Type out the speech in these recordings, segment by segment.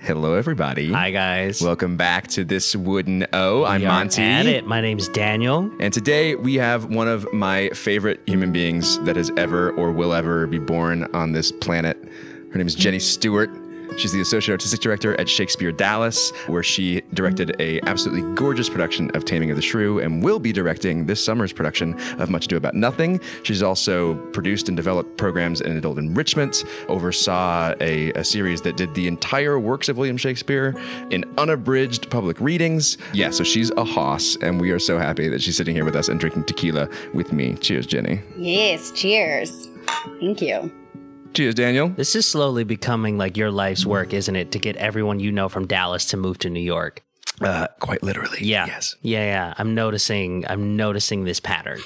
Hello, everybody. Hi, guys. Welcome back to This Wooden O. I'm Monty. At it. My name's Daniel. And today we have one of my favorite human beings that has ever or will ever be born on this planet. Her name is Jenni Stewart. She's the Associate Artistic Director at Shakespeare Dallas, where she directed a absolutely gorgeous production of Taming of the Shrew and will be directing this summer's production of Much Ado About Nothing. She's also produced and developed programs in adult enrichment, oversaw a series that did the entire works of William Shakespeare in unabridged public readings. Yeah, so she's a hoss, and we are so happy that she's sitting here with us and drinking tequila with me. Cheers, Jenni. Yes, cheers. Thank you. Cheers, Daniel. This is slowly becoming like your life's work, isn't it? To get everyone you know from Dallas to move to New York. Quite literally. Yeah. Yes. Yeah. I'm noticing this pattern.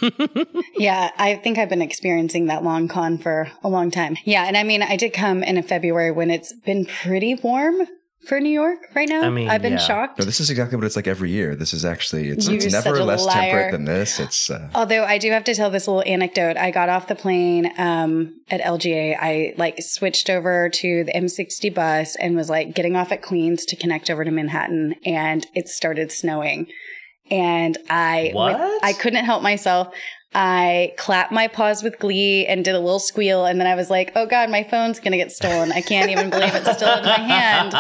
Yeah, I think I've been experiencing that long con for a long time. Yeah, and I mean, I did come in February when it's been pretty warm for New York right now. I mean, I've been shocked. No, this is exactly what it's like every year. This is actually, it's You're never less liar. temperate than this. It's Although I do have to tell this little anecdote. I got off the plane at LGA. I switched over to the M60 bus and was getting off at Queens to connect over to Manhattan, and it started snowing. And I couldn't help myself. I clapped my paws with glee and did a little squeal. And then I was like, oh God, my phone's going to get stolen. I can't even believe it's still in my hand.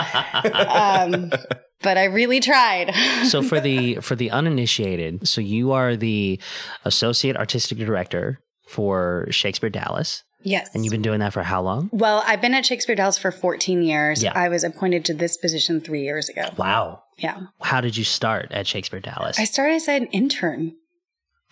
But I really tried. So for the uninitiated, so you are the Associate Artistic Director for Shakespeare Dallas. Yes. And you've been doing that for how long? Well, I've been at Shakespeare Dallas for 14 years. Yeah. I was appointed to this position 3 years ago. Wow. Yeah. How did you start at Shakespeare Dallas? I started as an intern.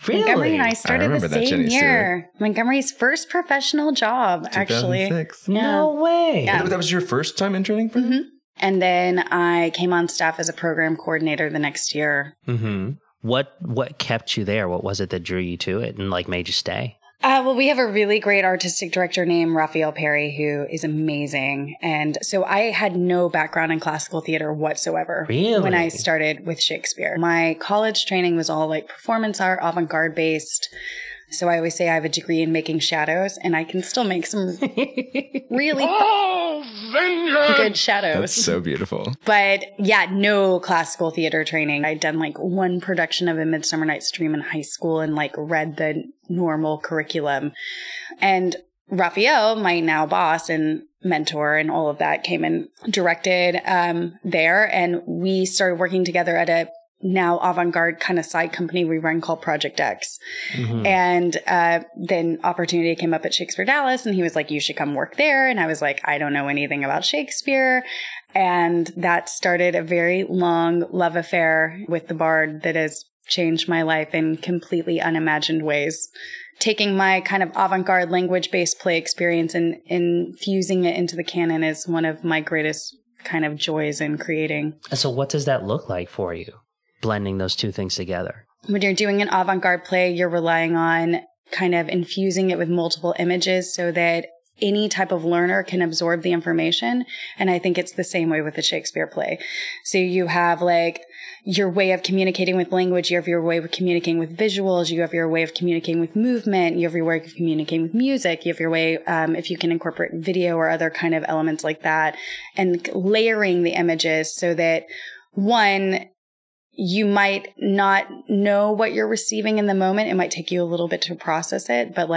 Really? Montgomery and I started the same year. Montgomery's first professional job, actually. 2006. Yeah. No way. Yeah. That was your first time interning for them? And then I came on staff as a program coordinator the next year. Mm-hmm. What kept you there? What was it that drew you to it and made you stay? Well, we have a really great artistic director named Raphael Perry, who is amazing. And so I had no background in classical theater whatsoever when I started with Shakespeare. My college training was all performance art, avant-garde based. So I always say I have a degree in making shadows, and I can still make some really good shadows. That's so beautiful. But yeah, no classical theater training. I'd done one production of A Midsummer Night's Dream in high school and read the normal curriculum. And Raphael, my now boss and mentor and all of that, came and directed there. And we started working together at a now avant-garde kind of side company we run called Project X. Mm-hmm. And then opportunity came up at Shakespeare Dallas, and he was like, you should come work there. And I was like, I don't know anything about Shakespeare. And that started a very long love affair with the Bard that has changed my life in completely unimagined ways. Taking my kind of avant-garde language-based play experience and infusing it into the canon is one of my greatest kind of joys in creating. So what does that look like for you? Blending those two things together. When you're doing an avant-garde play, you're relying on kind of infusing it with multiple images so that any type of learner can absorb the information. And I think it's the same way with a Shakespeare play. So you have your way of communicating with language, you have your way of communicating with visuals, you have your way of communicating with movement, you have your way of communicating with music, you have your way, if you can incorporate video or other kind of elements like that, and layering the images so that one, you might not know what you're receiving in the moment. It might take you a little bit to process it, but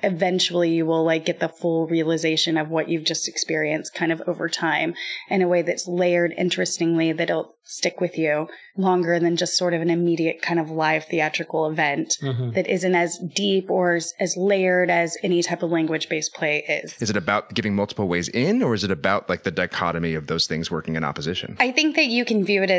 eventually you will get the full realization of what you've just experienced kind of over time in a way that's layered interestingly, that'll stick with you longer than just sort of an immediate kind of live theatrical event that isn't as deep or as layered as any type of language-based play is. Is it about giving multiple ways in, or is it about the dichotomy of those things working in opposition? I think that you can view it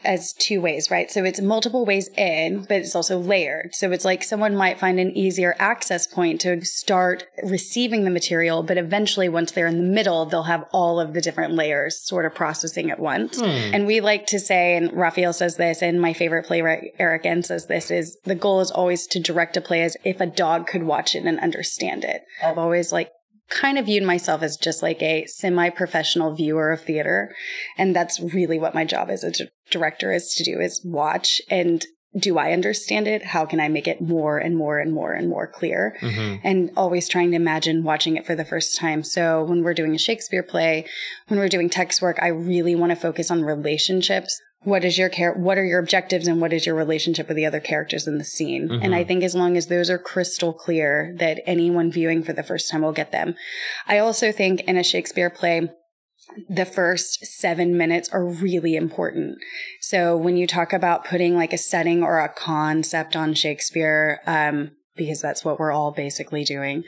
as two ways, right? So it's multiple ways in, but it's also layered. So it's someone might find an easier access point to start receiving the material, but eventually once they're in the middle, they'll have all of the different layers sort of processing at once. And we like to say, and Raphael says this, and my favorite playwright, Eric N, says this, is the goal is always to direct a play as if a dog could watch it and understand it. I've always kind of viewed myself as just a semi-professional viewer of theater. And that's really what my job as a director is to do, is watch and do I understand it? How can I make it more and more and more and more clear? And always trying to imagine watching it for the first time. So when we're doing a Shakespeare play, when we're doing text work, I really want to focus on relationships. What are your objectives and what is your relationship with the other characters in the scene? And I think as long as those are crystal clear, that anyone viewing for the first time will get them. I also think in a Shakespeare play, the first 7 minutes are really important. So when you talk about putting like a setting or a concept on Shakespeare, because that's what we're all basically doing,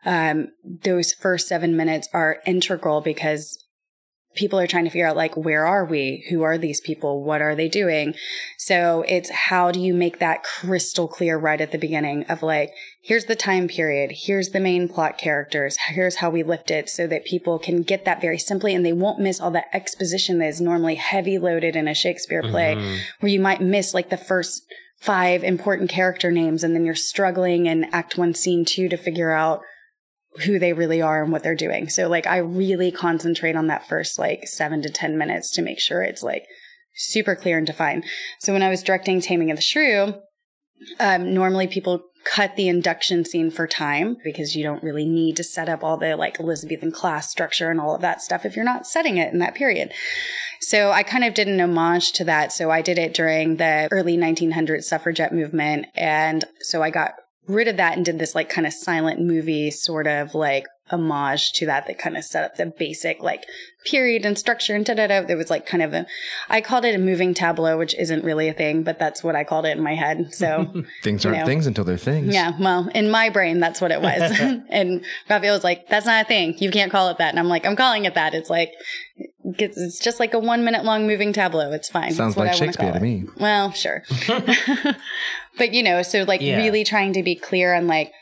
those first 7 minutes are integral because people are trying to figure out, like, where are we? Who are these people? What are they doing? So it's how do you make that crystal clear right at the beginning of, like, here's the time period. Here's the main plot characters. Here's how we lift it so that people can get that very simply and they won't miss all that exposition that is normally heavy loaded in a Shakespeare play, where you might miss like the first 5 important character names and then you're struggling in Act 1, Scene 2 to figure out who they really are and what they're doing. So like I really concentrate on that first like 7 to 10 minutes to make sure it's like super clear and defined. So when I was directing Taming of the Shrew, normally people cut the induction scene for time because you don't really need to set up all the like Elizabethan class structure and all of that stuff if you're not setting it in that period. So I kind of did an homage to that. So I did it during the early 1900s suffragette movement. And so I got rid of that and did this like kind of silent movie sort of like homage to that kind of set up the basic like period and structure and da-da-da. There was like kind of I called it a moving tableau, which isn't really a thing, but that's what I called it in my head. So things aren't things until they're things. Yeah. Well, in my brain, that's what it was. And Raphael was like, that's not a thing. You can't call it that. And I'm like, I'm calling it that. It's like, it's just like a 1 minute long moving tableau. It's fine. Sounds like Shakespeare to me. Well, sure. But so like really trying to be clear on like,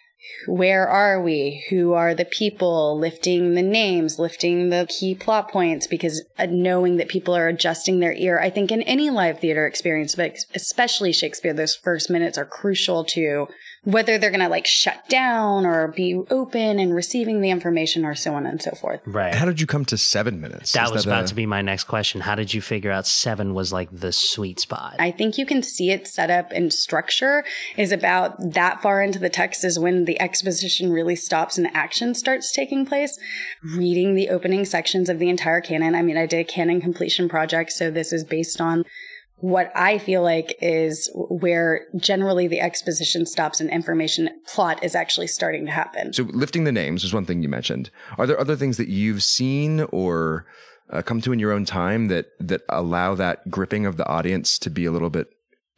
where are we? Who are the people? Lifting the names, lifting the key plot points, because knowing that people are adjusting their ear, I think in any live theater experience, but especially Shakespeare, those first minutes are crucial to whether they're going to like shut down or be open and receiving the information or so on and so forth. Right. How did you come to 7 minutes? That was about to be my next question. How did you figure out 7 was like the sweet spot? I think you can see it set up in structure is about that far into the text is when the exposition really stops and action starts taking place. Reading the opening sections of the entire canon. I mean, I did a Canon Completion project, so this is based on what I feel like is where generally the exposition stops and information plot is actually starting to happen. So lifting the names is one thing you mentioned. Are there other things that you've seen or come to in your own time that allow that gripping of the audience to be a little bit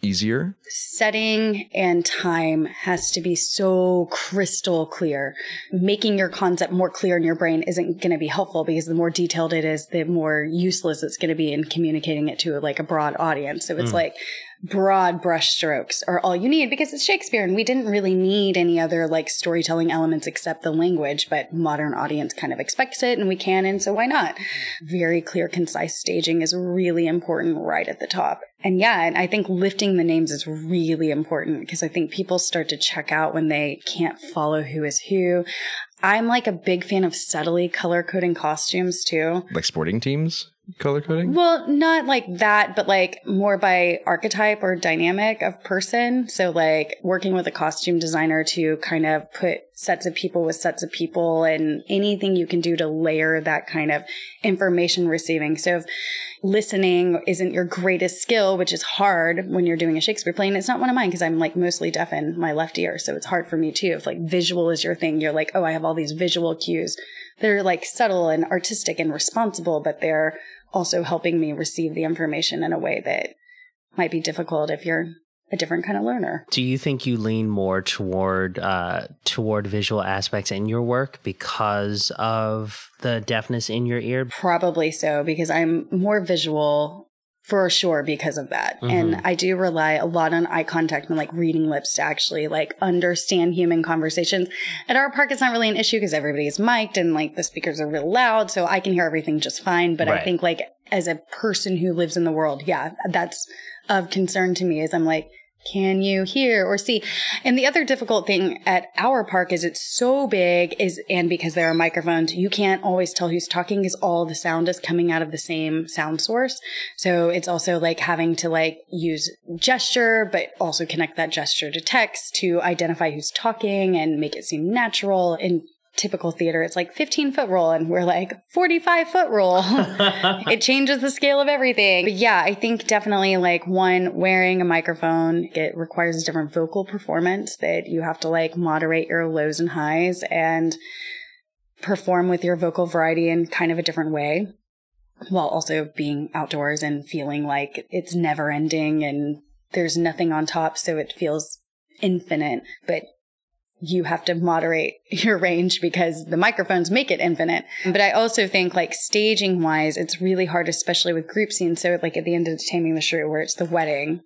easier? Setting and time has to be so crystal clear. Making your concept more clear in your brain isn't going to be helpful because the more detailed it is, the more useless it's going to be in communicating it to like a broad audience. So it's like broad brush strokes are all you need because it's Shakespeare and we didn't really need any other like storytelling elements except the language, but modern audience kind of expects it and we can, and so why not? Very clear, concise staging is really important right at the top. And and I think lifting the names is really important because I think people start to check out when they can't follow who is who. I'm like a big fan of subtly color coding costumes too. Like sporting teams? Color coding? Well, not like that, but like more by archetype or dynamic of person. So like working with a costume designer to kind of put sets of people with sets of people and anything you can do to layer that kind of information receiving. So if listening isn't your greatest skill, which is hard when you're doing a Shakespeare play, and it's not one of mine because I'm like mostly deaf in my left ear. So it's hard for me too. If like visual is your thing, you're like, oh, I have all these visual cues. They're like subtle and artistic and responsible, but they're also helping me receive the information in a way that might be difficult if you're a different kind of learner. Do you think you lean more toward visual aspects in your work because of the deafness in your ear? Probably so, because I'm more visual for sure because of that. And I do rely a lot on eye contact and like reading lips to actually like understand human conversations. At our park, it's not really an issue because everybody is mic'd and like the speakers are real loud. So I can hear everything just fine. But I think like as a person who lives in the world, that's of concern to me is I'm like, can you hear or see? And the other difficult thing at our park is it's so big and because there are microphones, you can't always tell who's talking because all the sound is coming out of the same sound source. So it's also like having to like use gesture, but also connect that gesture to text to identify who's talking and make it seem natural. In typical theater, it's like 15-foot roll and we're like 45-foot roll. It changes the scale of everything. But yeah, I think definitely like one, wearing a microphone, it requires a different vocal performance that you have to like moderate your lows and highs and perform with your vocal variety in kind of a different way, while also being outdoors and feeling like it's never ending and there's nothing on top. So it feels infinite, but you have to moderate your range because the microphones make it infinite. But I also think like staging wise, it's really hard, especially with group scenes. So like at the end of Taming the Shrew, where it's the wedding,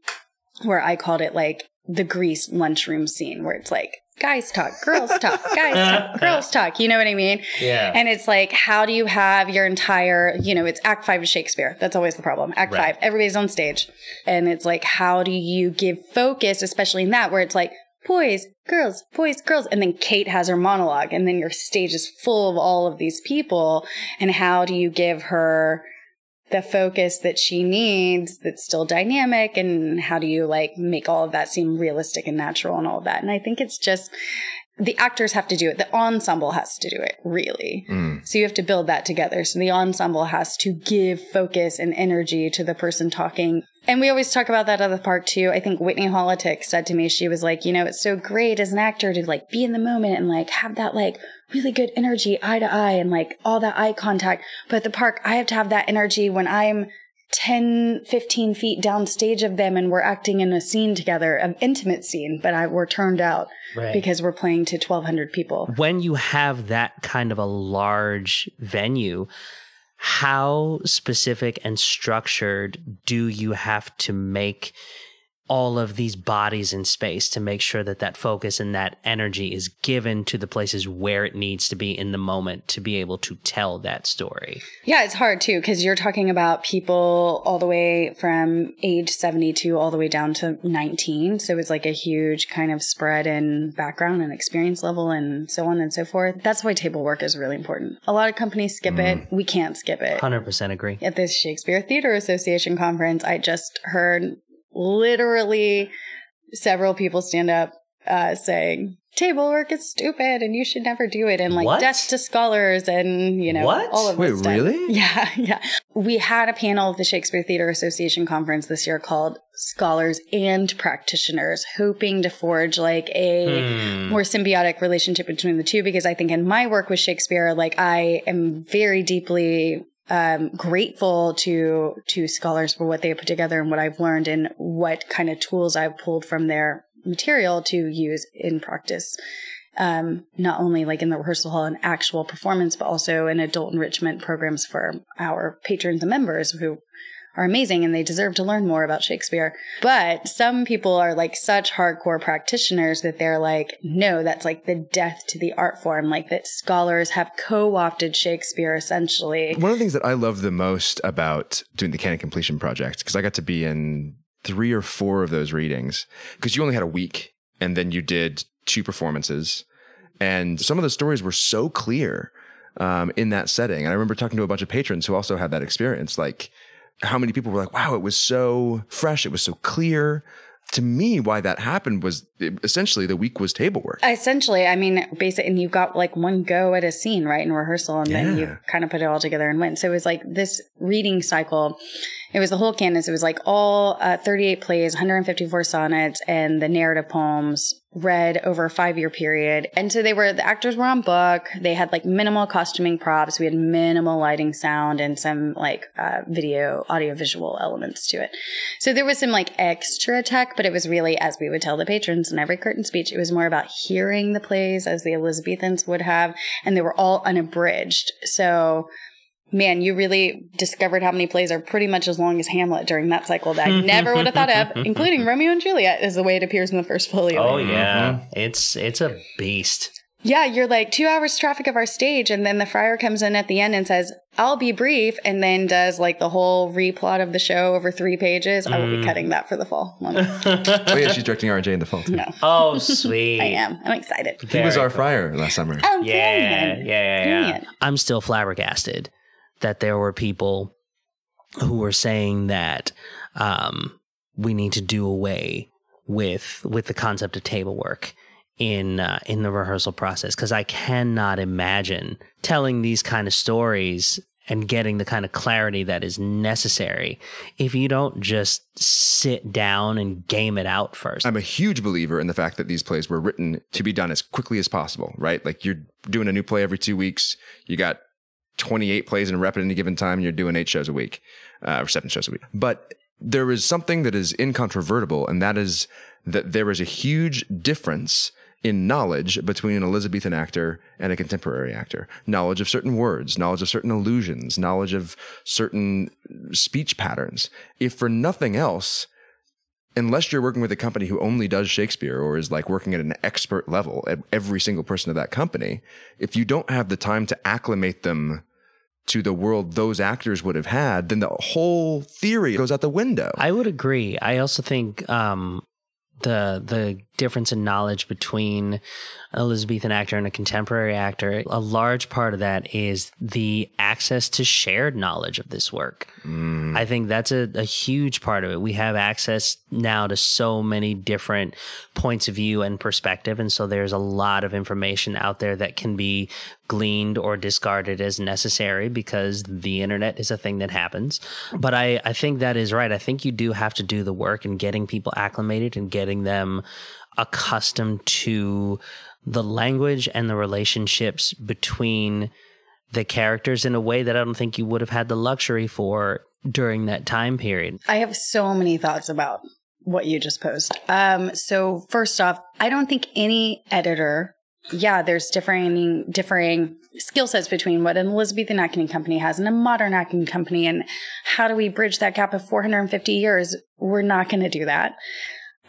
where I called it like the Grease lunchroom scene, where it's like guys talk, girls talk, guys talk, girls talk. You know what I mean? Yeah. And it's like, how do you have your entire, it's Act 5 of Shakespeare. That's always the problem. Act 5, everybody's on stage. And it's like, how do you give focus, especially in that, where it's like, boys, girls, and then Kate has her monologue, and then your stage is full of all of these people, and how do you give her the focus that she needs that's still dynamic, and how do you like make all of that seem realistic and natural and all of that? And I think it's just the actors have to do it. The ensemble has to do it, really. So you have to build that together. So the ensemble has to give focus and energy to the person talking. And we always talk about that at the park too. I think Whitney Holitick said to me, she was like, it's so great as an actor to like be in the moment and like have that like really good energy eye to eye and like all that eye contact. But at the park, I have to have that energy when I'm 10, 15 feet downstage of them and we're acting in a scene together, an intimate scene, but we're turned out because we're playing to 1,200 people. When you have that kind of a large venue, how specific and structured do you have to make all of these bodies in space to make sure that that focus and that energy is given to the places where it needs to be in the moment to be able to tell that story? Yeah, it's hard too, because you're talking about people all the way from age 72 all the way down to 19. So it's like a huge kind of spread in background and experience level and so on and so forth. That's why table work is really important. A lot of companies skip it. We can't skip it. 100% agree. At this Shakespeare Theater Association conference, I just heard literally several people stand up saying table work is stupid and you should never do it, and like death to scholars and all of this stuff. Wait, really? Yeah. We had a panel of the Shakespeare Theater Association conference this year called Scholars and Practitioners, hoping to forge like a more symbiotic relationship between the two, because I think in my work with Shakespeare, like I am very deeply grateful to scholars for what they put together and what I've learned and what kind of tools I've pulled from their material to use in practice, not only like in the rehearsal hall and actual performance, but also in adult enrichment programs for our patrons and members who are amazing and they deserve to learn more about Shakespeare. But some people are like such hardcore practitioners that they're like, no, that's like the death to the art form, like that scholars have co-opted Shakespeare essentially. One of the things that I love the most about doing the Canon Completion project, because I got to be in 3 or 4 of those readings, because you only had a week and then you did 2 performances. And some of the stories were so clear in that setting. And I remember talking to a bunch of patrons who also had that experience, like how many people were like, wow, it was so fresh. It was so clear. To me, why that happened was essentially the week was table work. Essentially, I mean, basically, and you've got like one go at a scene, right, in rehearsal, and then you kind of put it all together and went. So it was like this reading cycle. It was the whole canon. So it was like all 38 plays, 154 sonnets, and the narrative poems read over a 5-year period. And so the actors were on book. They had like minimal costuming props. We had minimal lighting, sound, and some like audio visual elements to it. So there was some like extra tech, but it was really, as we would tell the patrons in every curtain speech, it was more about hearing the plays as the Elizabethans would have. And they were all unabridged. So man, you really discovered how many plays are pretty much as long as Hamlet during that cycle that I never would have thought of, including Romeo and Juliet is the way it appears in the first folio. Oh, yeah. It's a beast. Yeah, you're like 2 hours traffic of our stage, and then the friar comes in at the end and says, I'll be brief, and then does like the whole replot of the show over 3 pages. I will be cutting that for the fall. Oh yeah, she's directing R&J in the fall too. No. Oh, sweet. I am. I'm excited. He was our friar last summer. Oh, Yeah. I'm still flabbergasted that there were people who were saying that we need to do away with the concept of table work in the rehearsal process, because I cannot imagine telling these kind of stories and getting the kind of clarity that is necessary if you don't just sit down and game it out first. I'm a huge believer in the fact that these plays were written to be done as quickly as possible, right? Like you're doing a new play every 2 weeks. You got 28 plays in a rep at any given time. And you're doing 8 shows a week, or 7 shows a week. But there is something that is incontrovertible, and that is that there is a huge difference in knowledge between an Elizabethan actor and a contemporary actor. Knowledge of certain words, knowledge of certain allusions, knowledge of certain speech patterns. If for nothing else, unless you're working with a company who only does Shakespeare or is like working at an expert level at every single person of that company, if you don't have the time to acclimate them to the world those actors would have had, then the whole theory goes out the window. I would agree. I also think the difference in knowledge between an Elizabethan actor and a contemporary actor, a large part of that is the access to shared knowledge of this work. I think that's a huge part of it. We have access now to so many different points of view and perspective, and so there's a lot of information out there that can be gleaned or discarded as necessary because the internet is a thing that happens. But I think that is right. I think you do have to do the work in getting people acclimated and getting them accustomed to the language and the relationships between the characters in a way that I don't think you would have had the luxury for during that time period. I have so many thoughts about what you just posed. So first off, I don't think any editor, there's differing skill sets between what an Elizabethan acting company has and a modern acting company, and how do we bridge that gap of 450 years? We're not going to do that.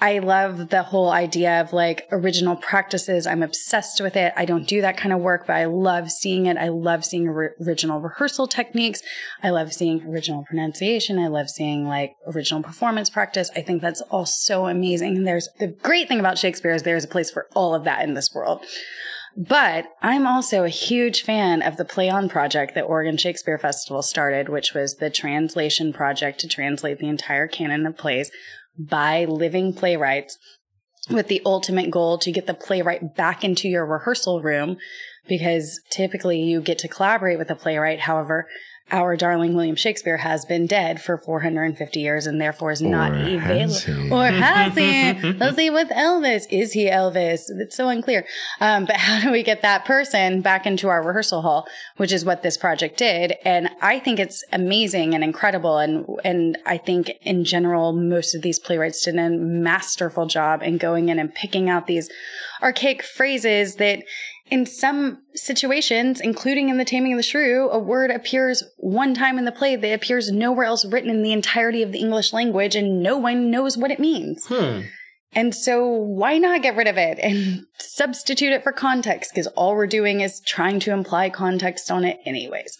I love the whole idea of like original practices. I'm obsessed with it. I don't do that kind of work, but I love seeing it. I love seeing original rehearsal techniques. I love seeing original pronunciation. I love seeing like original performance practice. I think that's all so amazing. And the great thing about Shakespeare is there's a place for all of that in this world. But I'm also a huge fan of the PlayOn project that Oregon Shakespeare Festival started, which was the translation project to translate the entire canon of plays by living playwrights, with the ultimate goal to get the playwright back into your rehearsal room, because typically you get to collaborate with a playwright. However, our darling William Shakespeare has been dead for 450 years and therefore is not available. Or has he? Let's see with Elvis. Is he Elvis? It's so unclear. But how do we get that person back into our rehearsal hall, which is what this project did. And I think it's amazing and incredible. And I think in general, most of these playwrights did a masterful job in going in and picking out these archaic phrases that in some situations, including in The Taming of the Shrew, a word appears one time in the play that appears nowhere else written in the entirety of the English language, and no one knows what it means. And so why not get rid of it and substitute it for context? Because all we're doing is trying to imply context on it anyways.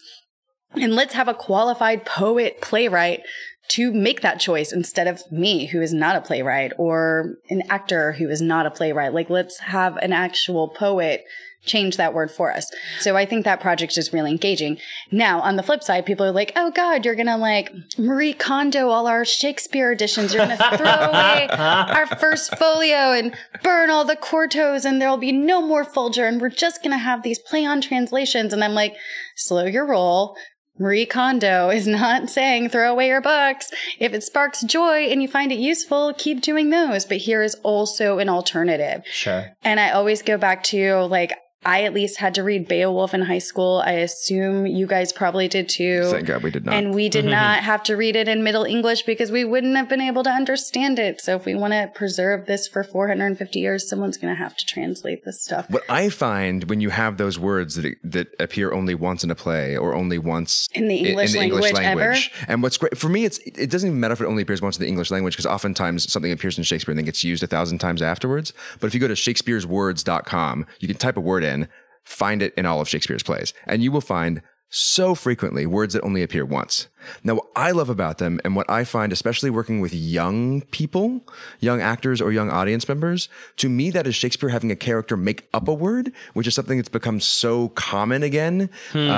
And let's have a qualified poet playwright to make that choice instead of me, who is not a playwright, or an actor who is not a playwright. Like, let's have an actual poet change that word for us. So I think that project is really engaging. Now, on the flip side, people are like, oh God, you're going to like Marie Kondo all our Shakespeare editions. You're going to throw away our first folio and burn all the quartos, and there'll be no more Folger, and we're just going to have these PlayOn translations. And I'm like, slow your roll. Marie Kondo is not saying throw away your books. If it sparks joy and you find it useful, keep doing those. But here is also an alternative. Sure. And I always go back to like, I at least had to read Beowulf in high school. I assume you guys probably did too. Thank God we did not. And we did not have to read it in Middle English because we wouldn't have been able to understand it. So if we want to preserve this for 450 years, someone's going to have to translate this stuff. What I find when you have those words that appear only once in a play or only once in the English language ever. And what's great for me, it doesn't even matter if it only appears once in the English language, because oftentimes something appears in Shakespeare and then gets used 1,000 times afterwards. But if you go to shakespeareswords.com, you can type a word in in, find it in all of Shakespeare's plays. And you will find so frequently words that only appear once. Now, what I love about them and what I find, especially working with young people, young actors or young audience members, to me, that is Shakespeare having a character make up a word, which is something that's become so common again in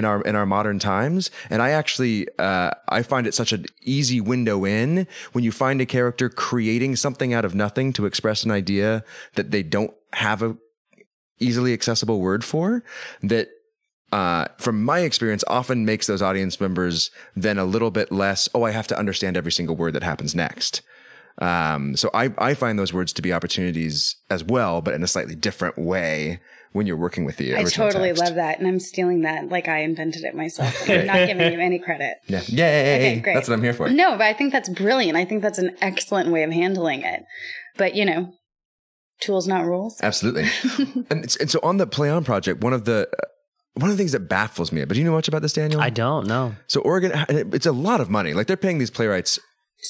our modern times. And I actually, I find it such an easy window in when you find a character creating something out of nothing to express an idea that they don't have a easily accessible word for, that from my experience, often makes those audience members then a little bit less, I have to understand every single word that happens next. So I find those words to be opportunities as well, but in a slightly different way when you're working with the original totally text. love that. And I'm stealing that like I invented it myself. I'm not giving you any credit. Yeah. Yay! Okay, great. That's what I'm here for. No, but I think that's brilliant. I think that's an excellent way of handling it. But, tools, not rules. Absolutely. and so on the PlayOn project, one of the things that baffles me, but do you know much about this, Daniel? I don't know. So Oregon, it's a lot of money. Like they're paying these playwrights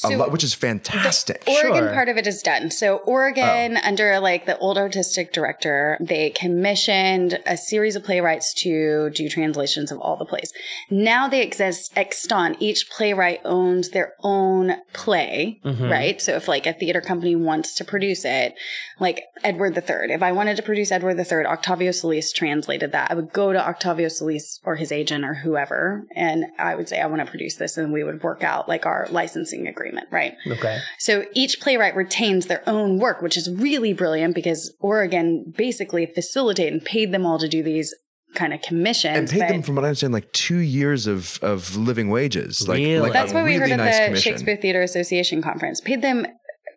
a lot, which is fantastic. The Oregon part of it is done. So Oregon, under like the old artistic director, they commissioned a series of playwrights to do translations of all the plays. Now they exist extant. Each playwright owns their own play, right? So if like a theater company wants to produce it, like Edward III, if I wanted to produce Edward III, Octavio Solis translated that. I would go to Octavio Solis or his agent or whoever, and I would say, I want to produce this, and we would work out like our licensing agreement. Right. Okay. So each playwright retains their own work, which is really brilliant because Oregon basically facilitated and paid them all to do these kind of commissions. And paid them, from what I understand, like 2 years of living wages. Really? That's what we heard nice at the commission. Shakespeare Theater Association conference. Paid them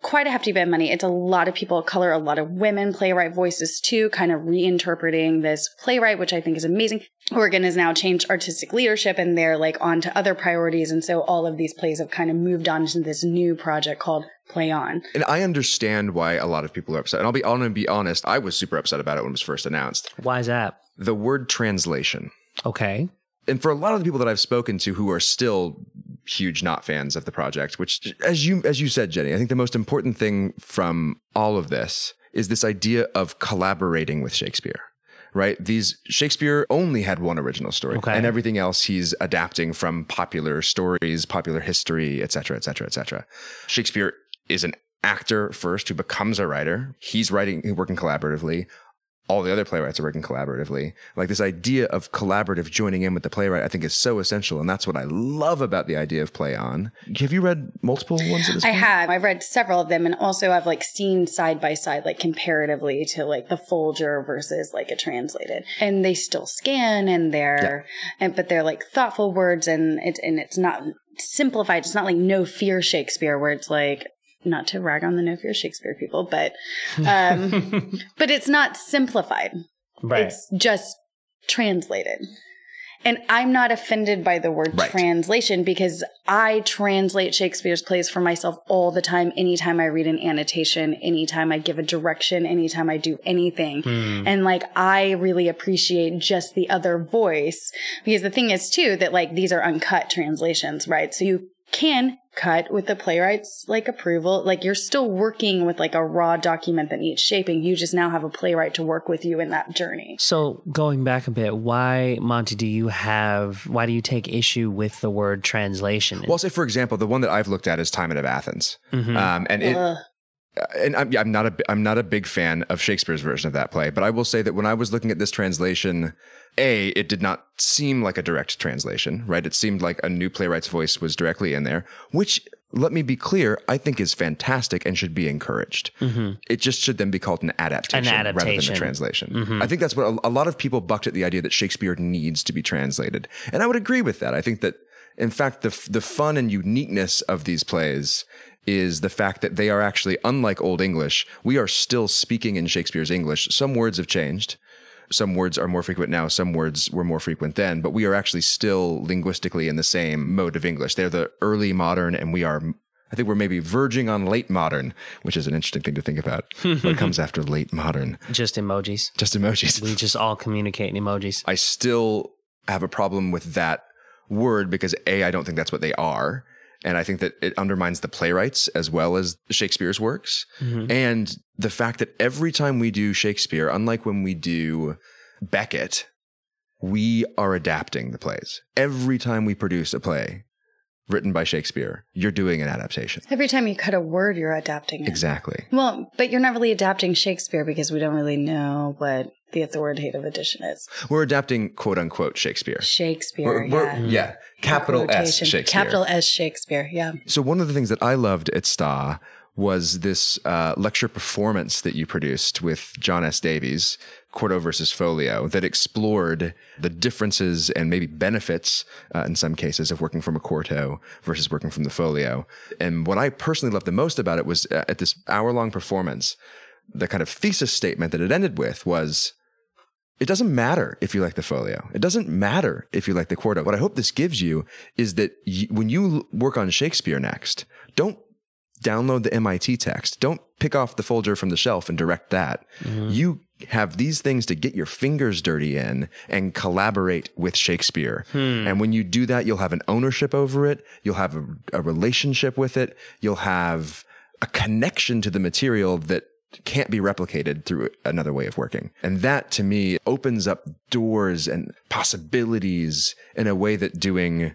quite a hefty bit of money. It's a lot of people of color, a lot of women playwright voices too, kind of reinterpreting this playwright, which I think is amazing. Oregon has now changed artistic leadership and they're like on to other priorities. And so all of these plays have kind of moved on to this new project called PlayOn. And I understand why a lot of people are upset. And I'm going to be honest, I was super upset about it when it was first announced. Why is that? The word translation. Okay. And for a lot of the people that I've spoken to who are still huge not fans of the project, which as you said, Jenny, I think the most important thing from all of this is this idea of collaborating with Shakespeare, right? Shakespeare only had one original story and everything else he's adapting from popular stories, popular history, et cetera, et cetera, et cetera. Shakespeare is an actor first who becomes a writer. He's working collaboratively. All the other playwrights are working collaboratively. Like this idea of collaborative joining in with the playwright, I think is so essential. And that's what I love about the idea of PlayOn. Have you read multiple ones of this? I have. I've read several of them. And also I've like seen side by side, like comparatively to like the Folger versus like a translated. And they still scan and but they're like thoughtful words and it's not simplified. It's not like No Fear Shakespeare where it's like, not to rag on the No Fear Shakespeare people, but it's not simplified. Right. It's just translated. And I'm not offended by the word translation because I translate Shakespeare's plays for myself all the time, anytime I read an annotation, anytime I give a direction, anytime I do anything. And like, I really appreciate just the other voice because the thing is too, that like, these are uncut translations, right? So you can cut with the playwright's like approval. Like you're still working with like a raw document that needs shaping. You just now have a playwright to work with you in that journey. So going back a bit, Monty, why do you take issue with the word translation? Well, say for example, the one that I've looked at is Timon of Athens. And I'm not a big fan of Shakespeare's version of that play, but I will say that when I was looking at this translation, it did not seem like a direct translation, right? It seemed like a new playwright's voice was directly in there, which, let me be clear, I think is fantastic and should be encouraged. It just should then be called an adaptation rather than a translation. I think that's what a lot of people bucked at the idea that Shakespeare needs to be translated. And I would agree with that. I think that, in fact, the fun and uniqueness of these plays is the fact that they are actually, unlike Old English, we are still speaking in Shakespeare's English. Some words have changed. Some words are more frequent now. Some words were more frequent then, but we are actually still linguistically in the same mode of English. They're the early modern, and I think we're maybe verging on late modern, which is an interesting thing to think about. What comes after late modern? Just emojis. Just emojis. We just all communicate in emojis. I still have a problem with that word because I don't think that's what they are. And I think that it undermines the playwrights as well as Shakespeare's works. And the fact that every time we do Shakespeare, unlike when we do Beckett, we are adapting the plays. Every time we produce a play written by Shakespeare, you're doing an adaptation. Every time you cut a word, you're adapting it. Exactly. Well, but you're not really adapting Shakespeare because we don't really know what the authoritative edition is. We're adapting quote unquote Shakespeare. Shakespeare, Yeah. Capital S Shakespeare. Capital S Shakespeare, yeah. So one of the things that I loved at STA was this lecture performance that you produced with John S. Davies, Quarto versus Folio, that explored the differences and maybe benefits in some cases of working from a quarto versus working from the folio. And what I personally loved the most about it was at this hour-long performance, the kind of thesis statement that it ended with was, it doesn't matter if you like the folio. It doesn't matter if you like the quarto. What I hope this gives you is that when you work on Shakespeare next, don't download the MIT text. Don't pick off the Folger from the shelf and direct that. You have these things to get your fingers dirty in and collaborate with Shakespeare. And when you do that, you'll have an ownership over it. You'll have a relationship with it. You'll have a connection to the material that can't be replicated through another way of working. And that, to me, opens up doors and possibilities in a way that doing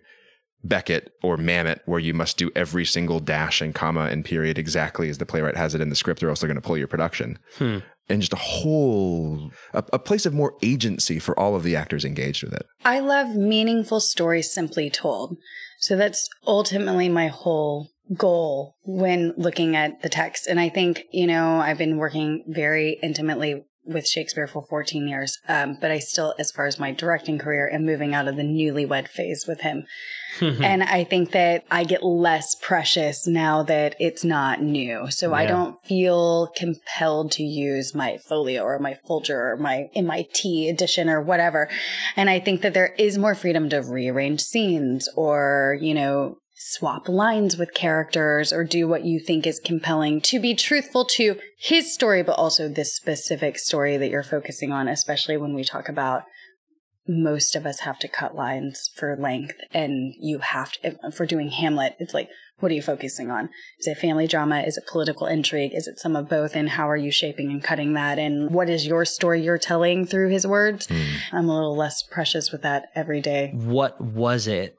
Beckett or Mamet, where you must do every single dash and comma and period exactly as the playwright has it in the script, or else they're going to pull your production. And just a place of more agency for all of the actors engaged with it. I love meaningful stories simply told. So that's ultimately my whole goal when looking at the text. And I think, I've been working very intimately with Shakespeare for 14 years. But I still, as far as my directing career, am moving out of the newlywed phase with him. And I think that I get less precious now that it's not new. So I don't feel compelled to use my folio or my Folger or my MIT edition or whatever. And I think that there is more freedom to rearrange scenes or, swap lines with characters or do what you think is compelling to be truthful to his story, but also this specific story that you're focusing on, especially when we talk about most of us have to cut lines for length. And you have to, if we're doing Hamlet, it's like, what are you focusing on? Is it family drama? Is it political intrigue? Is it some of both? And how are you shaping and cutting that? And what is your story you're telling through his words? I'm a little less precious with that every day. What was it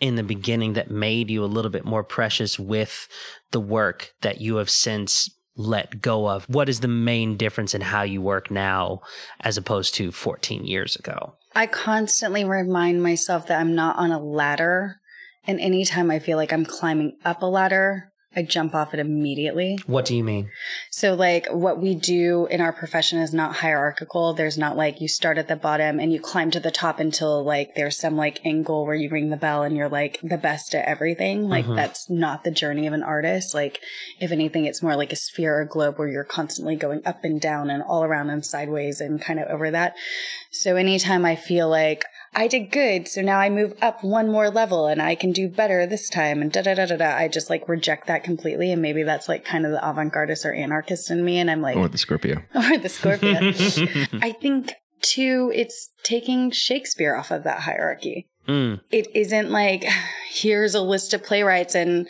in the beginning that made you a little bit more precious with the work that you have since let go of? What is the main difference in how you work now as opposed to 14 years ago? I constantly remind myself that I'm not on a ladder. And anytime I feel like I'm climbing up a ladder, I jump off it immediately. What do you mean? So like what we do in our profession is not hierarchical. There's not like you start at the bottom and you climb to the top until like there's some like angle where you ring the bell and you're like the best at everything. Like that's not the journey of an artist. Like if anything, it's more like a sphere or globe where you're constantly going up and down and all around and sideways and kind of over that. So anytime I feel like I did good, so now I move up one more level and I can do better this time and da-da-da-da-da. I just like reject that completely. And maybe that's like kind of the avant-gardist or anarchist in me. And I'm like... Or the Scorpio. Or the Scorpio. I think, too, it's taking Shakespeare off of that hierarchy. It isn't like, here's a list of playwrights and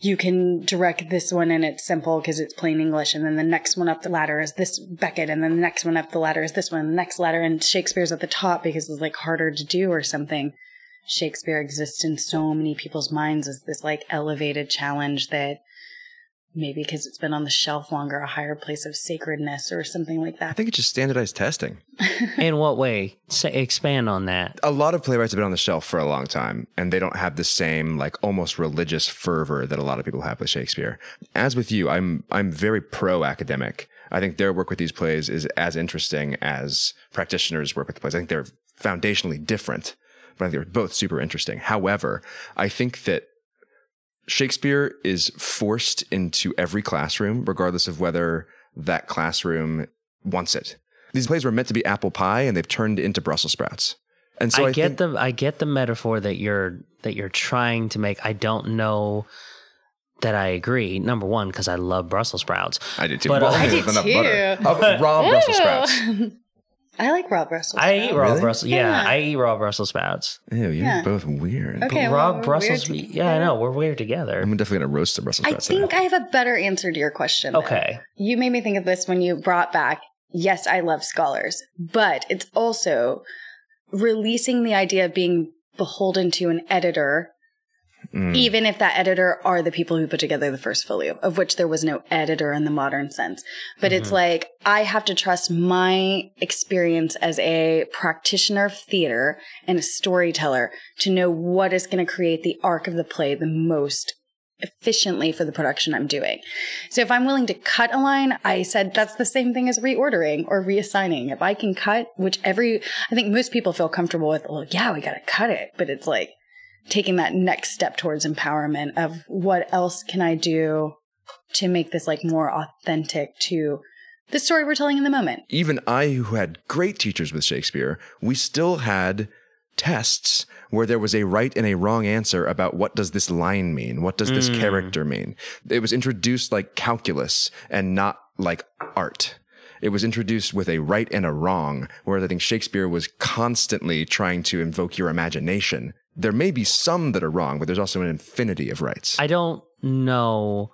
you can direct this one and it's simple because it's plain English. And then the next one up the ladder is this Beckett. And then the next one up the ladder is this one. The next ladder and Shakespeare's at the top because it's like harder to do or something. Shakespeare exists in so many people's minds as this like elevated challenge that maybe because it's been on the shelf longer, a higher place of sacredness or something like that. I think it's just standardized testing. In what way? Expand on that. A lot of playwrights have been on the shelf for a long time, and they don't have the same like almost religious fervor that a lot of people have with Shakespeare. As with you, I'm very pro-academic. I think their work with these plays is as interesting as practitioners' work with the plays. I think they're foundationally different, but I think they're both super interesting. However, I think that Shakespeare is forced into every classroom, regardless of whether that classroom wants it. These plays were meant to be apple pie, and they've turned into Brussels sprouts. And so I get the metaphor that you're trying to make. I don't know that I agree. Number one, because I love Brussels sprouts. I do too. I do too. Raw Brussels sprouts. I like raw Brussels sprouts. I eat raw Really? Brussels. Yeah, I eat raw Brussels sprouts. Ew, you're both weird. Okay, Raw we're Brussels. weird Yeah, I know. We're weird together. I'm definitely going to roast some Brussels I sprouts. think I have a better answer to your question. though. Okay. You made me think of this when you brought back, yes, I love scholars, but it's also releasing the idea of being beholden to an editor, even if that editor are the people who put together the first folio, of which there was no editor in the modern sense. But it's like, I have to trust my experience as a practitioner of theater and a storyteller to know what is going to create the arc of the play the most efficiently for the production I'm doing. So if I'm willing to cut a line, I said that's the same thing as reordering or reassigning. If I can cut, I think most people feel comfortable with, well, yeah, we got to cut it. But it's like taking that next step towards empowerment of what else can I do to make this like more authentic to the story we're telling in the moment. Even I, who had great teachers with Shakespeare, we still had tests where there was a right and a wrong answer about what does this line mean? What does this character mean? It was introduced like calculus and not like art. It was introduced with a right and a wrong, whereas I think Shakespeare was constantly trying to invoke your imagination. There may be some that are wrong, but there's also an infinity of rights. I don't know,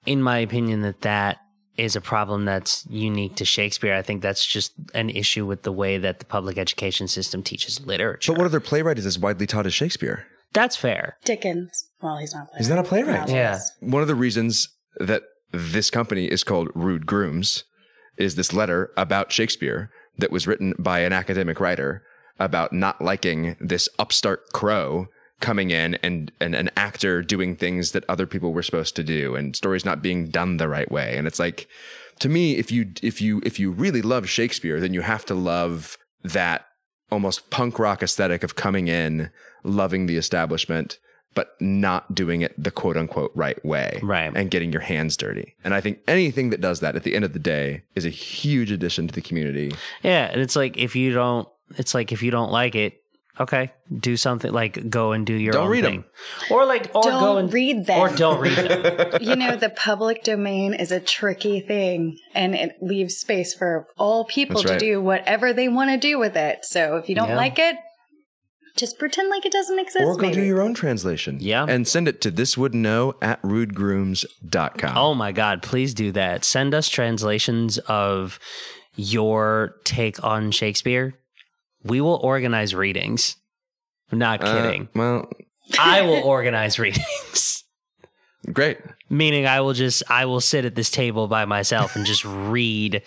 in my opinion, that is a problem that's unique to Shakespeare. I think that's just an issue with the way that the public education system teaches literature. But what other playwright is as widely taught as Shakespeare? That's fair. Dickens. Well, he's not a playwright. He's not a playwright. Yeah. One of the reasons that this company is called Rude Grooms is this letter about Shakespeare that was written by an academic writer about not liking this upstart crow coming in and an actor doing things that other people were supposed to do and stories not being done the right way. And it's like, to me, if you really love Shakespeare, then you have to love that almost punk rock aesthetic of coming in, loving the establishment, but not doing it the quote unquote right way. Right. And getting your hands dirty. And I think anything that does that at the end of the day is a huge addition to the community. Yeah. And it's like, if you don't like it, okay, do something like go and do your own thing. Or go and read them. Or don't read them. You know, the public domain is a tricky thing and it leaves space for all people to do whatever they want to do with it. So if you don't like it, just pretend like it doesn't exist. Or go do your own translation. Yeah. And send it to thiswouldknow@rudegrooms.com. Oh my God, please do that. Send us translations of your take on Shakespeare. We will organize readings. I'm not kidding. Well, I will organize readings. Great. Meaning I will sit at this table by myself and just read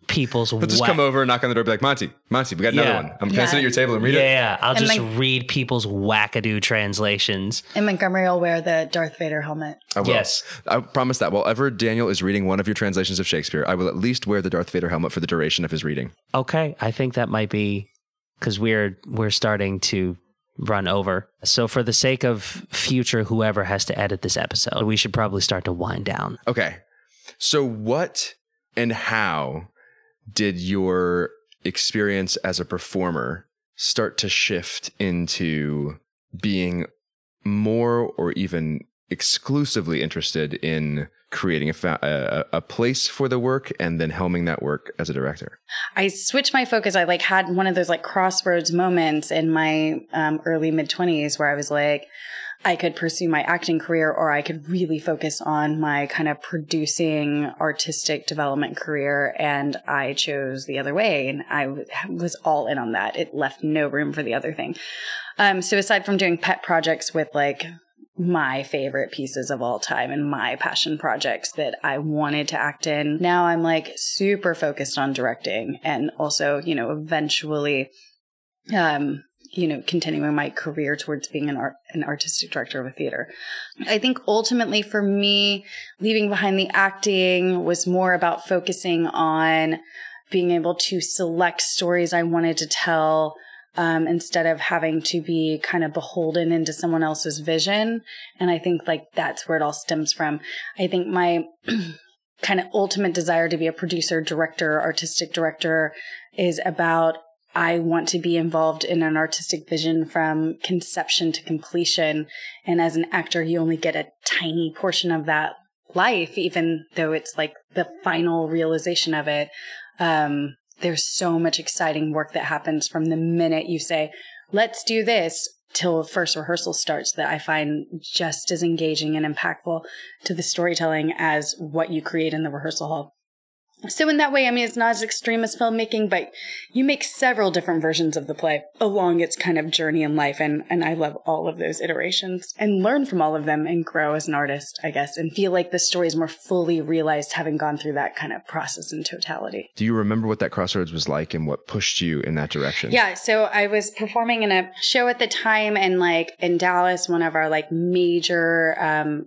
people's But just come over and knock on the door and be like, Monty, we got another one. Can I sit at your table and read it? Yeah, I'll just read people's wackadoo translations. And Montgomery will wear the Darth Vader helmet. I will. Yes. I promise that. While ever Daniel is reading one of your translations of Shakespeare, I will at least wear the Darth Vader helmet for the duration of his reading. Okay, I think that might be because we're starting to run over. So for the sake of future whoever has to edit this episode, we should probably start to wind down. Okay. So what and how did your experience as a performer start to shift into being more or even exclusively interested in creating a place for the work and then helming that work as a director? I switched my focus. I had one of those crossroads moments in my early mid-20s where I was like, I could pursue my acting career or I could really focus on my kind of producing artistic development career. And I chose the other way and I was all in on that. It left no room for the other thing. So aside from doing pet projects with my favorite pieces of all time and my passion projects that I wanted to act in, now I'm super focused on directing and also, eventually, continuing my career towards being an artistic director of a theater. I think ultimately for me, leaving behind the acting was more about focusing on being able to select stories I wanted to tell, instead of having to be kind of beholden into someone else's vision. And I think that's where it all stems from. I think my kind of ultimate desire to be a producer, director, artistic director is about I want to be involved in an artistic vision from conception to completion. And as an actor, you only get a tiny portion of that life, even though it's the final realization of it. there's so much exciting work that happens from the minute you say, let's do this, till first rehearsal starts, that I find just as engaging and impactful to the storytelling as what you create in the rehearsal hall. So in that way, I mean, it's not as extreme as filmmaking, but you make several different versions of the play along its kind of journey in life. And I love all of those iterations and learn from all of them and grow as an artist, I guess, and feel like the story is more fully realized having gone through that kind of process in totality. Do you remember what that crossroads was like and what pushed you in that direction? Yeah. So I was performing in a show at the time, and like in Dallas, one of our like major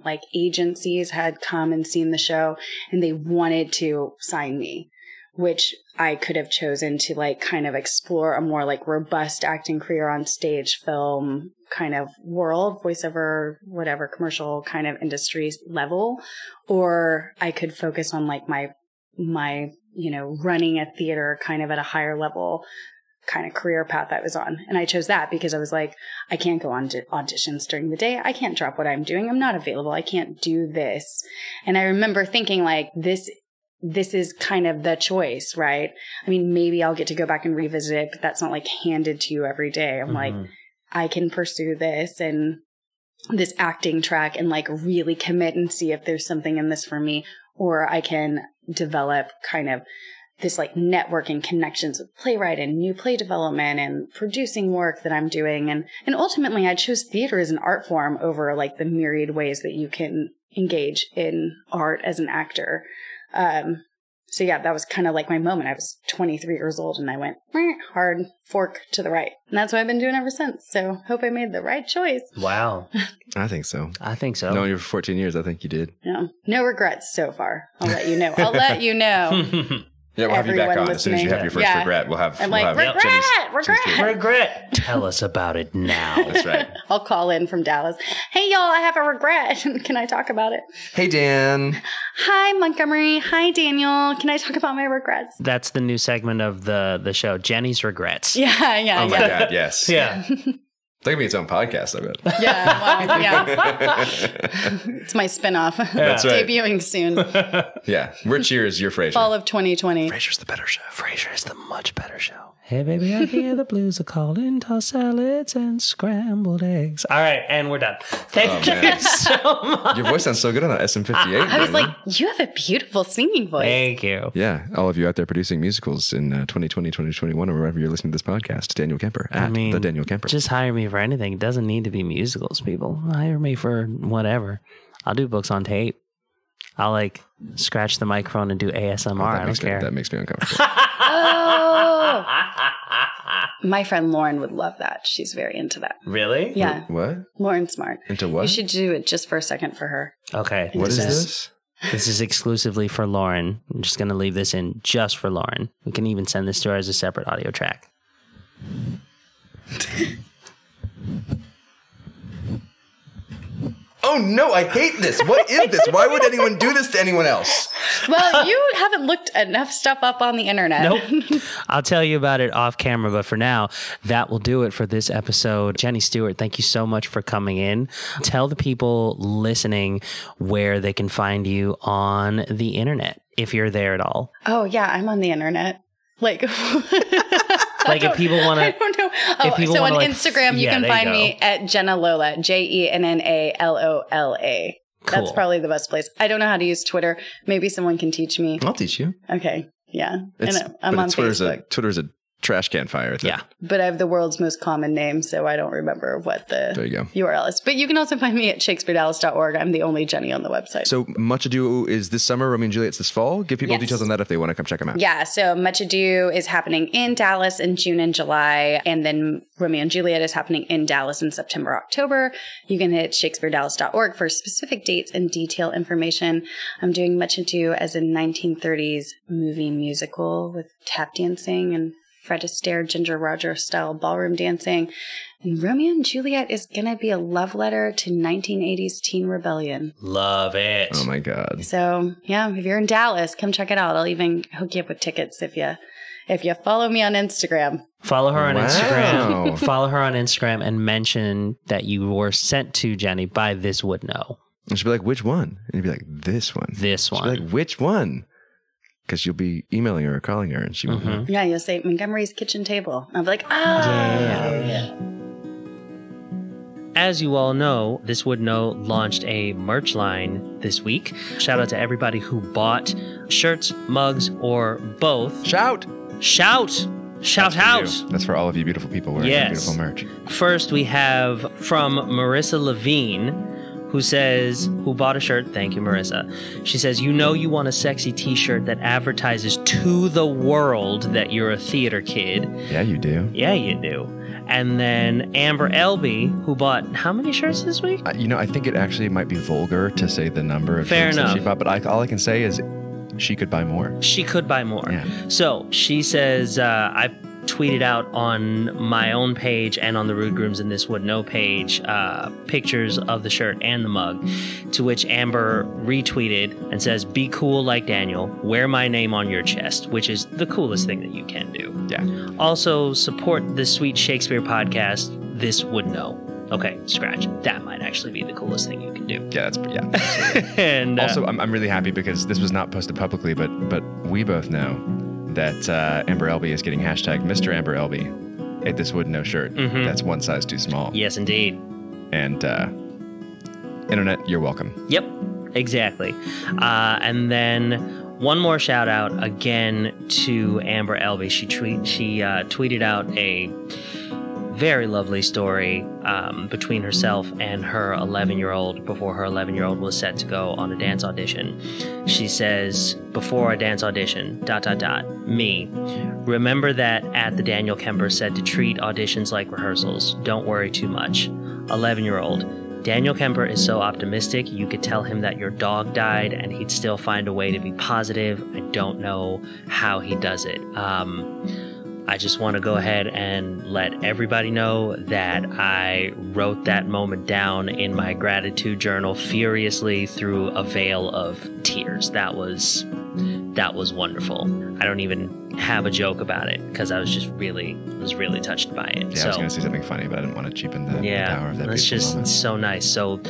like agencies had come and seen the show, and they wanted to sign me, which I could have chosen to like kind of explore a more like robust acting career on stage, film kind of world, voiceover, whatever, commercial kind of industry level, or I could focus on like my you know, running a theater kind of at a higher level kind of career path I was on. And I chose that because I was like, I can't go on to auditions during the day. I can't drop what I'm doing. I'm not available. I can't do this. And I remember thinking like, this is kind of the choice, right? I mean, maybe I'll get to go back and revisit it, but that's not like handed to you every day. I'm like, I can pursue this and this acting track and like really commit and see if there's something in this for me, or I can develop kind of this like networking connections with playwright and new play development and producing work that I'm doing. And ultimately I chose theater as an art form over like the myriad ways that you can engage in art as an actor. So yeah, that was kind of like my moment. I was 23 years old and I went hard fork to the right. And that's what I've been doing ever since. So hope I made the right choice. Wow. I think so. I think so. Knowing you for 14 years, I think you did. Yeah. No regrets so far. I'll let you know. I'll let you know. Yeah, we'll have you back on as soon as you have your first regret. We'll have. I'm like, regret. Tell us about it now. That's right. I'll call in from Dallas. Hey, y'all, I have a regret. Can I talk about it? Hey, Dan. Hi, Montgomery. Hi, Daniel. Can I talk about my regrets? That's the new segment of the show, Jenni's Regrets. Yeah. Oh my God, yes. Yeah. That could be its own podcast, I bet. Yeah, well, yeah. It's my spinoff. That's right. Debuting soon. Yeah. We're Cheers, you're Frasier. Fall of 2020. Frasier's the better show. Frasier is the much better show. Hey, baby, I hear the blues are calling, toss salads and scrambled eggs. All right, and we're done. Thank you so much. Your voice sounds so good on that SM58. I was like, you have a beautiful singing voice. Thank you. Yeah, all of you out there producing musicals in 2020, 2021, or wherever you're listening to this podcast, Daniel Kemper at the Daniel Kemper. Just hire me for anything. It doesn't need to be musicals, people. Hire me for whatever. I'll do books on tape. I'll like scratch the microphone and do ASMR. I don't care. That makes me uncomfortable. Oh. My friend Lauren would love that. She's very into that. Really? Yeah. What? Lauren's smart. Into what? You should do it just for a second for her. Okay. What is this? This is exclusively for Lauren. I'm just going to leave this in just for Lauren. We can even send this to her as a separate audio track. Oh no, I hate this. What is this? Why would anyone do this to anyone else? Well, you haven't looked enough stuff up on the internet. Nope. I'll tell you about it off camera, but for now, that will do it for this episode. Jenni Stewart, thank you so much for coming in. Tell the people listening where they can find you on the internet, if you're there at all. Oh, yeah, I'm on the internet. Like, like if people want to, I don't know. Oh, so on like, Instagram, you can find me at Jenna Lola, JennaLola. Cool. That's probably the best place. I don't know how to use Twitter. Maybe someone can teach me. I'll teach you. Okay. Yeah. I'm on Facebook. Twitter's a trash can fire. Yeah. But I have the world's most common name, so I don't remember what the there you go. URL is. But you can also find me at ShakespeareDallas.org. I'm the only Jenni on the website. So Much Ado is this summer, Romeo and Juliet's this fall. Give people details on that if they want to come check them out. Yeah, so Much Ado is happening in Dallas in June and July, and then Romeo and Juliet is happening in Dallas in September, October. You can hit ShakespeareDallas.org for specific dates and detail information. I'm doing Much Ado as a 1930s movie musical with tap dancing and Fred Astaire, Ginger Rogers style ballroom dancing. And Romeo and Juliet is going to be a love letter to 1980s teen rebellion. Love it. Oh my God. So yeah, if you're in Dallas, come check it out. I'll even hook you up with tickets if you follow me on Instagram. Follow her on Instagram. Follow her on Instagram and mention that you were sent to Jenni by this would know. And she'd be like, which one? And you'd be like, this one. This one. She'd be like, which one? because you'll be emailing her or calling her and she won't know. Yeah, you'll say Montgomery's kitchen table. I'll be like, Yeah. As you all know, This Would Know launched a merch line this week. Shout out to everybody who bought shirts, mugs, or both. Shout! Shout! Shout out! That's for all of you beautiful people wearing beautiful merch. First, we have from Marissa Levine, who bought a shirt. Thank you, Marissa. She says, you know you want a sexy t-shirt that advertises to the world that you're a theater kid. Yeah, you do. Yeah, you do. And then Amber Elby, who bought how many shirts this week? I think it actually might be vulgar to say the number of shirts that she bought, but all I can say is she could buy more. She could buy more. Yeah. So she says, I tweeted out on my own page and on the Rude Grooms and This Would Know page pictures of the shirt and the mug, to which Amber retweeted and says, be cool like Daniel, wear my name on your chest, which is the coolest thing that you can do. Yeah. Also, support the sweet Shakespeare podcast, This Would Know. Okay, scratch. That might actually be the coolest thing you can do. Yeah, absolutely. And also, I'm really happy because this was not posted publicly, but we both know that Amber Elby is getting hashtag Mr. Amber Elby at This Would Know shirt. That's one size too small. Yes, indeed. And internet, you're welcome. Yep, exactly. And then one more shout out again to Amber Elby. She tweeted out a very lovely story between herself and her 11-year-old before her 11-year-old was set to go on a dance audition. She says, before a dance audition, ... me. Remember that at the Daniel Kemper said to treat auditions like rehearsals. Don't worry too much. 11-year-old. Daniel Kemper is so optimistic, you could tell him that your dog died and he'd still find a way to be positive. I don't know how he does it. I just want to go ahead and let everybody know that I wrote that moment down in my gratitude journal furiously through a veil of tears. That was wonderful. I don't even have a joke about it because I was really touched by it. Yeah, I was going to say something funny, but I didn't want to cheapen the power of that. It's just moment. So nice. So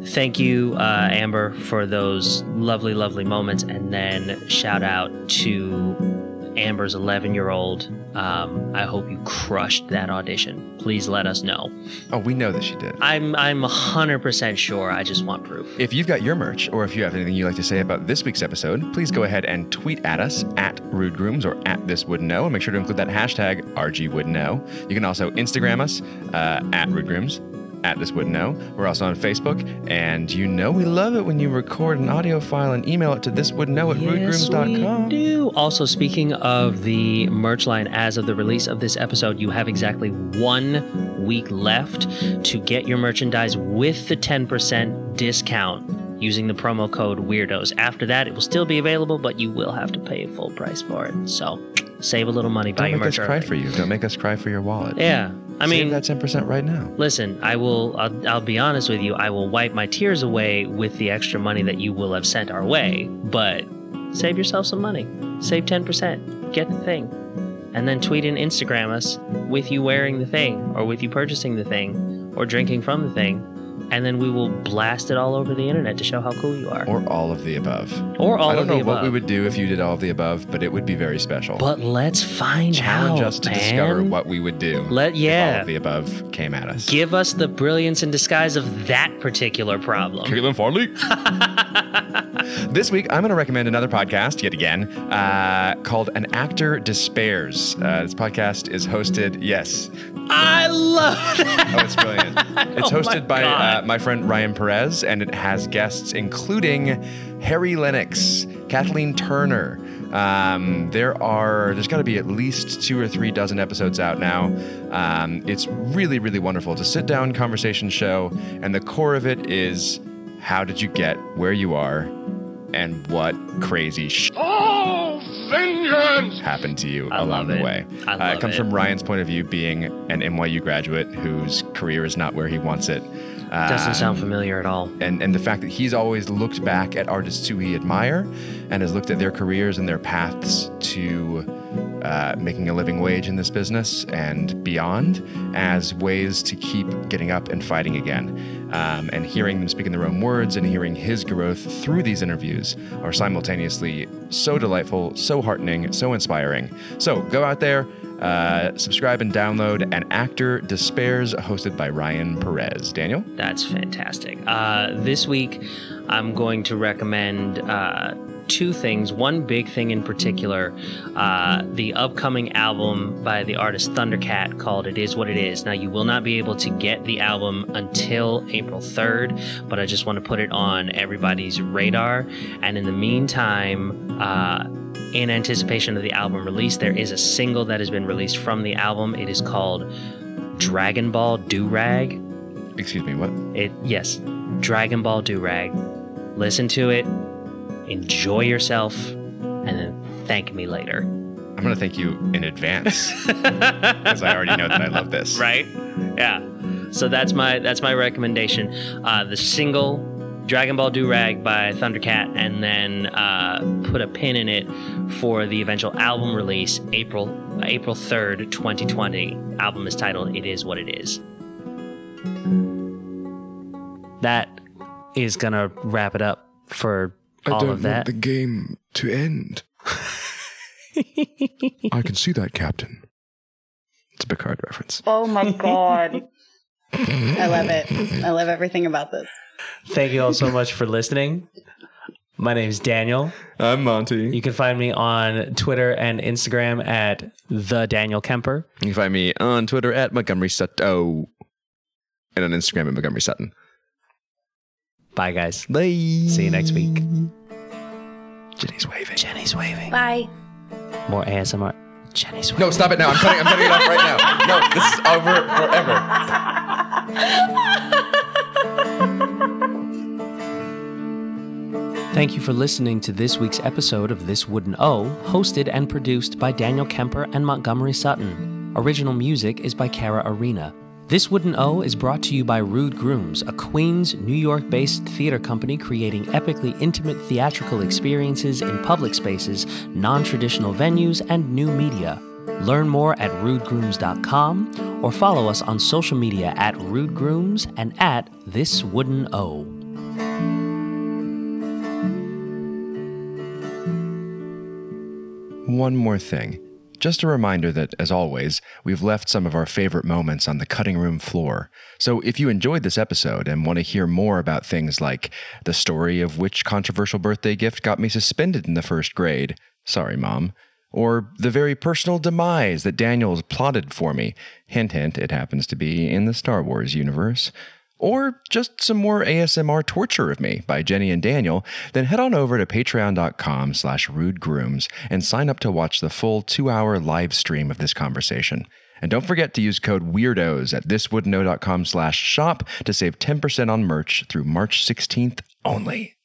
thank you, Amber, for those lovely, lovely moments. And then shout out to Amber's 11-year-old. I hope you crushed that audition. Please let us know. Oh, we know that she did. I'm 100% sure. I just want proof. If you've got your merch, or if you have anything you'd like to say about this week's episode, please go ahead and tweet at us at Rude Grooms or at This Would Know, and make sure to include that hashtag RGWouldKnow. You can also Instagram us at Rude Grooms, at This Would Know. We're also on Facebook, and we love it when you record an audio file and email it to thiswouldknow@rudegrooms.com. We do. Also, speaking of the merch line, as of the release of this episode, you have exactly 1 week left to get your merchandise with the 10% discount using the promo code WEIRDOS. After that, it will still be available, but you will have to pay full price for it. So save a little money, buy your merch. Don't make us cry for you. Don't make us cry for your wallet. Yeah. I mean, save that 10% right now. Listen, I'll be honest with you. I will wipe my tears away with the extra money that you will have sent our way, but save yourself some money. Save 10%. Get the thing. And then tweet and Instagram us with you wearing the thing, or with you purchasing the thing, or drinking from the thing. And then we will blast it all over the internet to show how cool you are. Or all of the above. Or all of the above. I don't know what we would do if you did all of the above, but it would be very special. But let's find Challenge out, us to man. Discover what we would do if all of the above came at us. Give us the brilliance and disguise of that particular problem. Caitlin Farley. This week, I'm going to recommend another podcast, yet again, called An Actor Despairs. This podcast is hosted, yes. I love that. Oh, it's brilliant. It's hosted by my friend Ryan Perez, and it has guests including Harry Lennox, Kathleen Turner. There's got to be at least 2 or 3 dozen episodes out now. It's really, really wonderful. It's a sit-down conversation show, and the core of it is how did you get where you are, and what crazy vengeance happened to you along the way. It comes from Ryan's point of view, being an NYU graduate whose career is not where he wants it. Doesn't sound familiar at all. And the fact that he's always looked back at artists who he admire and has looked at their careers and their paths to making a living wage in this business and beyond as ways to keep getting up and fighting again. And hearing them speak in their own words and hearing his growth through these interviews are simultaneously so delightful, so heartening, so inspiring. So go out there, subscribe and download An Actor Despairs, hosted by Ryan Perez. Daniel? That's fantastic. This week, I'm going to recommend two things. One big thing in particular, the upcoming album by the artist Thundercat called It Is What It Is. Now, you will not be able to get the album until April 3rd, but I just want to put it on everybody's radar. And in the meantime, in anticipation of the album release, there is a single that has been released from the album. It is called Dragon Ball Do-Rag. Excuse me, what? Yes, Dragon Ball Do-Rag. Listen to it, enjoy yourself, and then thank me later. I'm going to thank you in advance because I already know that I love this. Right? Yeah. So that's my recommendation. The single, Dragon Ball Do-Rag by Thundercat, and then put a pin in it for the eventual album release, April 3rd, 2020. Album is titled It Is What It Is. That is going to wrap it up for all of that. I don't want the game to end. I can see that, Captain. It's a Picard reference. Oh my God. I love it. I love everything about this. Thank you all so much for listening. My name is Daniel. I'm Monty. You can find me on Twitter and Instagram at the Daniel Kemper. You can find me on Twitter at Montgomery Sutton. And on Instagram at Montgomery Sutton. Bye, guys. Bye. See you next week. Jenny's waving. Jenny's waving. Bye. More ASMR. Jenny's waving. No, stop it now. I'm cutting it off right now. No, this is over forever. Thank you for listening to this week's episode of This Wooden O, hosted and produced by Daniel Kemper and Montgomery Sutton. Original music is by Cara Arena. This Wooden O is brought to you by Rude Grooms, a Queens, New York-based theater company creating epically intimate theatrical experiences in public spaces, non-traditional venues, and new media. Learn more at rudegrooms.com or follow us on social media at Rude Grooms and at This Wooden O. One more thing. Just a reminder that, as always, we've left some of our favorite moments on the cutting room floor. So if you enjoyed this episode and want to hear more about things like the story of which controversial birthday gift got me suspended in the first grade, sorry, Mom, or the very personal demise that Daniel's plotted for me, hint, hint, it happens to be in the Star Wars universe, or just some more ASMR torture of me by Jenni and Daniel, then head on over to patreon.com/rudegrooms and sign up to watch the full 2-hour live stream of this conversation. And don't forget to use code WEIRDOS at thiswoodknow.com/shop to save 10% on merch through March 16th only.